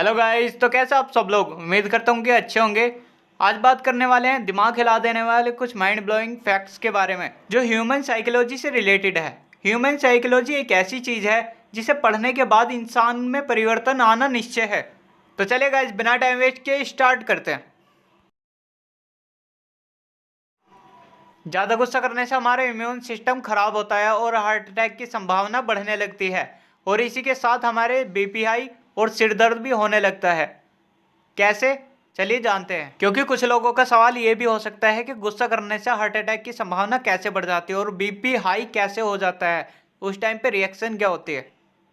Hello guys, तो कैसे आप सब लोग। उम्मीद करता हूँ कि अच्छे होंगे। आज बात करने वाले हैं दिमाग हिला देने वाले कुछ माइंड ब्लोइंग फैक्ट्स के बारे में जो ह्यूमन साइकोलॉजी से रिलेटेड है। ह्यूमन साइकोलॉजी एक ऐसी चीज़ है जिसे पढ़ने के बाद इंसान में परिवर्तन आना निश्चय है। तो चलिए गाइस, बिना टाइम वेस्ट किए स्टार्ट करते हैं। ज़्यादा गुस्सा करने से हमारा इम्यून सिस्टम खराब होता है और हार्ट अटैक की संभावना बढ़ने लगती है, और इसी के साथ हमारे बीपी हाई और सिर दर्द भी होने लगता है। कैसे, चलिए जानते हैं। क्योंकि कुछ लोगों का सवाल ये भी हो सकता है कि गुस्सा करने से हार्ट अटैक की संभावना कैसे बढ़ जाती है और बीपी हाई कैसे हो जाता है, उस टाइम पे रिएक्शन क्या होती है।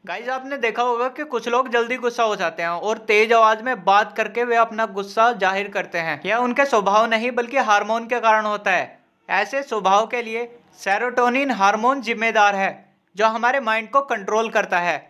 गाइज, आपने देखा होगा कि कुछ लोग जल्दी गुस्सा हो जाते हैं और तेज आवाज में बात करके वे अपना गुस्सा जाहिर करते हैं। यह उनके स्वभाव नहीं बल्कि हार्मोन के कारण होता है। ऐसे स्वभाव के लिए सेरोटोनिन हार्मोन जिम्मेदार है, जो हमारे माइंड को कंट्रोल करता है,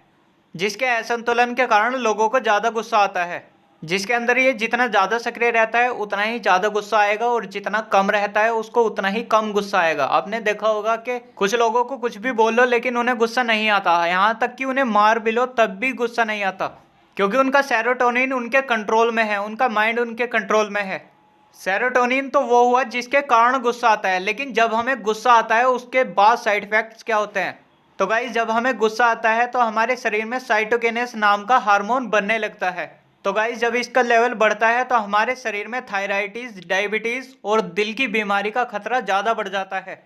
जिसके असंतुलन के कारण लोगों को ज़्यादा गुस्सा आता है। जिसके अंदर ये जितना ज़्यादा सक्रिय रहता है उतना ही ज़्यादा गुस्सा आएगा, और जितना कम रहता है उसको उतना ही कम गुस्सा आएगा। आपने देखा होगा कि कुछ लोगों को कुछ भी बोल लो लेकिन उन्हें गुस्सा नहीं आता, यहाँ तक कि उन्हें मार भी लो तब भी गुस्सा नहीं आता, क्योंकि उनका सेरोटोनिन उनके कंट्रोल में है, उनका माइंड उनके कंट्रोल में है। सेरोटोनिन तो वो हुआ जिसके कारण गुस्सा आता है, लेकिन जब हमें गुस्सा आता है उसके बाद साइड इफेक्ट्स क्या होते हैं। तो गाइस, जब हमें गुस्सा आता है तो हमारे शरीर में साइटोकिनेस नाम का हार्मोन बनने लगता है। तो गाइस, जब इसका लेवल बढ़ता है तो हमारे शरीर में थायराइटिस, डायबिटीज और दिल की बीमारी का खतरा ज़्यादा बढ़ जाता है।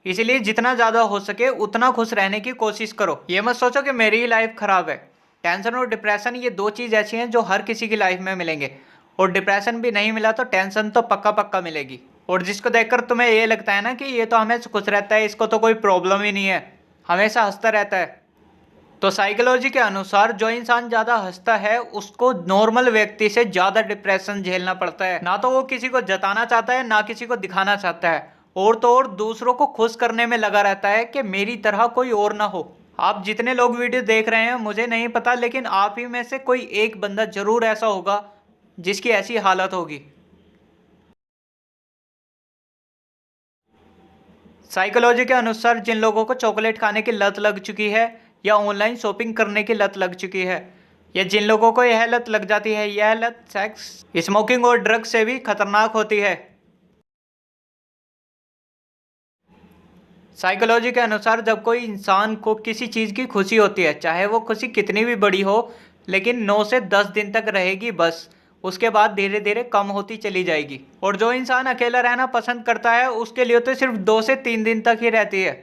इसलिए जितना ज़्यादा हो सके उतना खुश रहने की कोशिश करो। ये मत सोचो कि मेरी ही लाइफ खराब है। टेंशन और डिप्रेशन, ये दो चीज़ ऐसी हैं जो हर किसी की लाइफ में मिलेंगे, और डिप्रेशन भी नहीं मिला तो टेंशन तो पक्का पक्का मिलेगी। और जिसको देखकर तुम्हें ये लगता है ना कि ये तो हमेशा खुश रहता है, इसको तो कोई प्रॉब्लम ही नहीं है, हमेशा हंसता रहता है, तो साइकोलॉजी के अनुसार जो इंसान ज़्यादा हंसता है उसको नॉर्मल व्यक्ति से ज़्यादा डिप्रेशन झेलना पड़ता है। ना तो वो किसी को जताना चाहता है, ना किसी को दिखाना चाहता है, और तो और दूसरों को खुश करने में लगा रहता है कि मेरी तरह कोई और ना हो। आप जितने लोग वीडियो देख रहे हैं मुझे नहीं पता, लेकिन आप ही में से कोई एक बंदा जरूर ऐसा होगा जिसकी ऐसी हालत होगी। साइकोलॉजी के अनुसार जिन लोगों को चॉकलेट खाने की लत लग चुकी है, या ऑनलाइन शॉपिंग करने की लत लग चुकी है, या जिन लोगों को यह लत लग जाती है, यह लत सेक्स, स्मोकिंग और ड्रग्स से भी खतरनाक होती है। साइकोलॉजी के अनुसार जब कोई इंसान को किसी चीज़ की खुशी होती है, चाहे वो खुशी कितनी भी बड़ी हो, लेकिन 9 से 10 दिन तक रहेगी बस, उसके बाद धीरे धीरे कम होती चली जाएगी। और जो इंसान अकेला रहना पसंद करता है उसके लिए तो सिर्फ 2 से 3 दिन तक ही रहती है।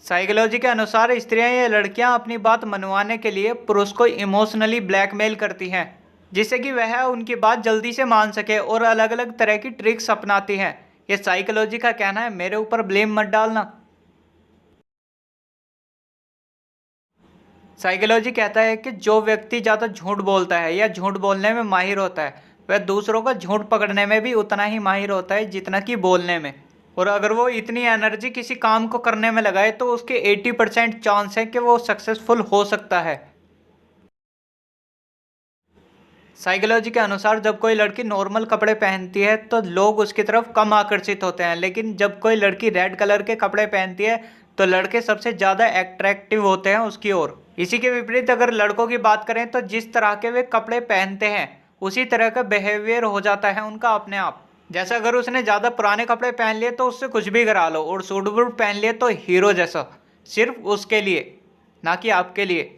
साइकोलॉजी के अनुसार स्त्रियां या लड़कियां अपनी बात मनवाने के लिए पुरुष को इमोशनली ब्लैकमेल करती हैं, जिससे कि वह उनकी बात जल्दी से मान सके, और अलग अलग तरह की ट्रिक्स अपनाती हैं। ये साइकोलॉजी का कहना है, मेरे ऊपर ब्लेम मत डालना। साइकोलॉजी कहता है कि जो व्यक्ति ज़्यादा झूठ बोलता है या झूठ बोलने में माहिर होता है, वह दूसरों का झूठ पकड़ने में भी उतना ही माहिर होता है जितना कि बोलने में। और अगर वो इतनी एनर्जी किसी काम को करने में लगाए तो उसके 80% चांस है कि वो सक्सेसफुल हो सकता है। साइकोलॉजी के अनुसार जब कोई लड़की नॉर्मल कपड़े पहनती है तो लोग उसकी तरफ कम आकर्षित होते हैं, लेकिन जब कोई लड़की रेड कलर के कपड़े पहनती है तो लड़के सबसे ज़्यादा अट्रैक्टिव होते हैं उसकी ओर। इसी के विपरीत अगर लड़कों की बात करें तो जिस तरह के वे कपड़े पहनते हैं उसी तरह का बिहेवियर हो जाता है उनका अपने आप। जैसे अगर उसने ज़्यादा पुराने कपड़े पहन लिए तो उससे कुछ भी करा लो, और सूट बूट पहन लिए तो हीरो जैसा, सिर्फ उसके लिए, ना कि आपके लिए।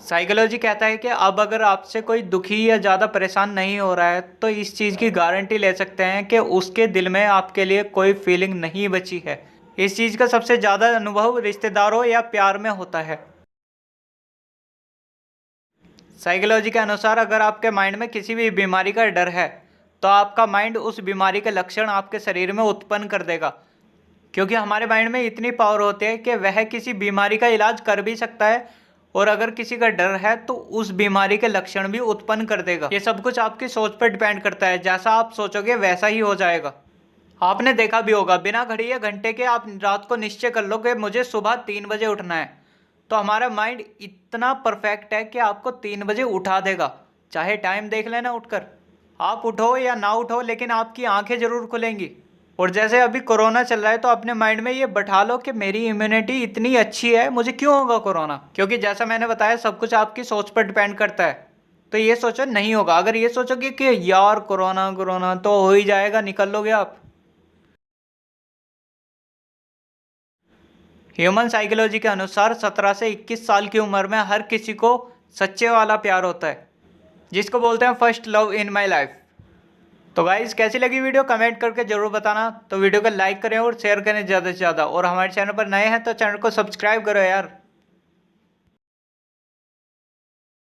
साइकोलॉजी कहता है कि अब अगर आपसे कोई दुखी या ज़्यादा परेशान नहीं हो रहा है तो इस चीज़ की गारंटी ले सकते हैं कि उसके दिल में आपके लिए कोई फीलिंग नहीं बची है। इस चीज़ का सबसे ज़्यादा अनुभव रिश्तेदारों या प्यार में होता है। साइकोलॉजी के अनुसार अगर आपके माइंड में किसी भी बीमारी का डर है तो आपका माइंड उस बीमारी के लक्षण आपके शरीर में उत्पन्न कर देगा, क्योंकि हमारे माइंड में इतनी पावर होती है कि वह किसी बीमारी का इलाज कर भी सकता है, और अगर किसी का डर है तो उस बीमारी के लक्षण भी उत्पन्न कर देगा। ये सब कुछ आपकी सोच पर डिपेंड करता है, जैसा आप सोचोगे वैसा ही हो जाएगा। आपने देखा भी होगा, बिना घड़ी या घंटे के आप रात को निश्चय कर लो कि मुझे सुबह 3 बजे उठना है, तो हमारा माइंड इतना परफेक्ट है कि आपको 3 बजे उठा देगा। चाहे टाइम देख लेना उठकर, आप उठो या ना उठो लेकिन आपकी आंखें जरूर खुलेंगी। और जैसे अभी कोरोना चल रहा है तो अपने माइंड में ये बैठा लो कि मेरी इम्यूनिटी इतनी अच्छी है, मुझे क्यों होगा कोरोना। क्योंकि जैसा मैंने बताया सब कुछ आपकी सोच पर डिपेंड करता है। तो ये सोचो नहीं होगा। अगर ये सोचोगे कि यार कोरोना कोरोना तो हो ही जाएगा, निकल लोगे आप। ह्यूमन साइकोलॉजी के अनुसार 17 से 21 साल की उम्र में हर किसी को सच्चे वाला प्यार होता है, जिसको बोलते हैं first love in my life. तो गाइस कैसी लगी वीडियो कमेंट करके जरूर बताना। तो वीडियो को लाइक करें और शेयर करें ज़्यादा से ज़्यादा, और हमारे चैनल पर नए हैं तो चैनल को सब्सक्राइब करो यार।